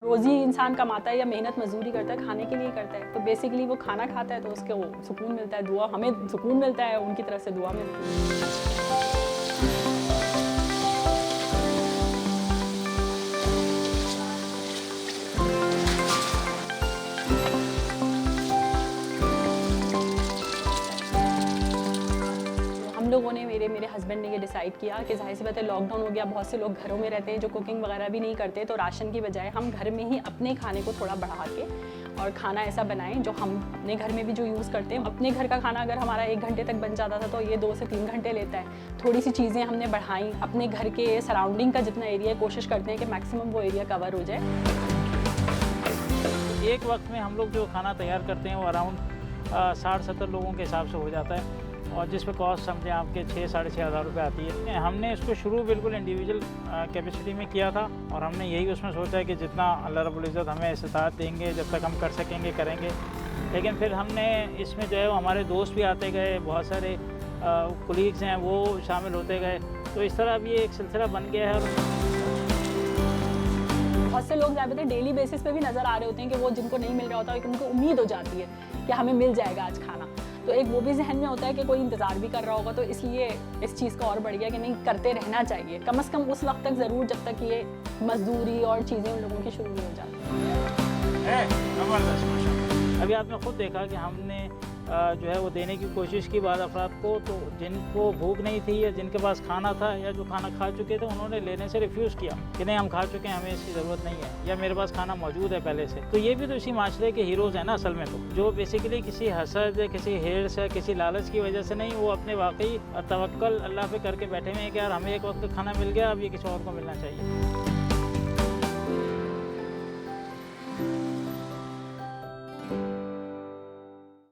रोज़ी इंसान कमाता है या मेहनत मजदूरी करता है खाने के लिए करता है, तो बेसिकली वो खाना खाता है तो उसको सुकून मिलता है, दुआ हमें सुकून मिलता है, उनकी तरफ से दुआ मिलती है। हम लोगों ने मेरे हस्बैंड ने ये डिसाइड किया कि जाहिर सी बात है लॉकडाउन हो गया, बहुत से लोग घरों में रहते हैं जो कुकिंग वगैरह भी नहीं करते, तो राशन की बजाय हम घर में ही अपने खाने को थोड़ा बढ़ा के और खाना ऐसा बनाएं जो हम अपने घर में भी जो यूज़ करते हैं। अपने घर का खाना अगर हमारा 1 घंटे तक बन जाता था तो ये 2 से 3 घंटे लेता है। थोड़ी सी चीज़ें हमने बढ़ाई, अपने घर के सराउंडिंग का जितना एरिया है कोशिश करते हैं कि मैक्सिमम वो एरिया कवर हो जाए। एक वक्त में हम लोग जो खाना तैयार करते हैं वो अराउंड 60-70 लोगों के हिसाब से हो जाता है, और जिस पे कॉस्ट समझें आपके 6-6.5 हज़ार रुपये आती है। हमने इसको शुरू बिल्कुल इंडिविजुअल कैपेसिटी में किया था, और हमने यही उसमें सोचा है कि जितना अल्लाह रब्बुल इज़्ज़त हमें इस्तात देंगे, जब तक हम कर सकेंगे करेंगे। लेकिन फिर हमने इसमें जो है वो हमारे दोस्त भी आते गए, बहुत सारे कोलीग्स हैं वो शामिल होते गए, तो इस तरह अब ये एक सिलसिला बन गया है। बहुत से लोग ज़्यादातर डेली बेसिस पे भी नज़र आ रहे होते हैं कि वो जिनको नहीं मिल रहा होता है, उनको उम्मीद हो जाती है कि हमें मिल जाएगा आज खाना, तो एक वो भी जहन में होता है कि कोई इंतज़ार भी कर रहा होगा, तो इसलिए इस चीज़ का और बढ़ गया कि नहीं करते रहना चाहिए, कम से कम उस वक्त तक ज़रूर जब तक ये मजदूरी और चीज़ें उन लोगों की शुरू नहीं हो जाती है। अभी आपने खुद देखा कि हमने जो है वो देने की कोशिश की बाद अफराद को, तो जिनको भूख नहीं थी या जिनके पास खाना था या जो खाना खा चुके थे उन्होंने लेने से रिफ्यूज़ किया कि नहीं हम खा चुके हैं, हमें इसकी ज़रूरत नहीं है, या मेरे पास खाना मौजूद है पहले से। तो ये भी तो इसी माशरे के हीरोज़ हैं ना असल में, तो जो बेसिकली किसी हसद, किसी हिर्स या किसी लालच की वजह से नहीं, वो अपने वाकई तवक्कल अल्लाह पे करके बैठे हुए हैं कि यार हमें एक वक्त खाना मिल गया, अब ये किसी और को मिलना चाहिए।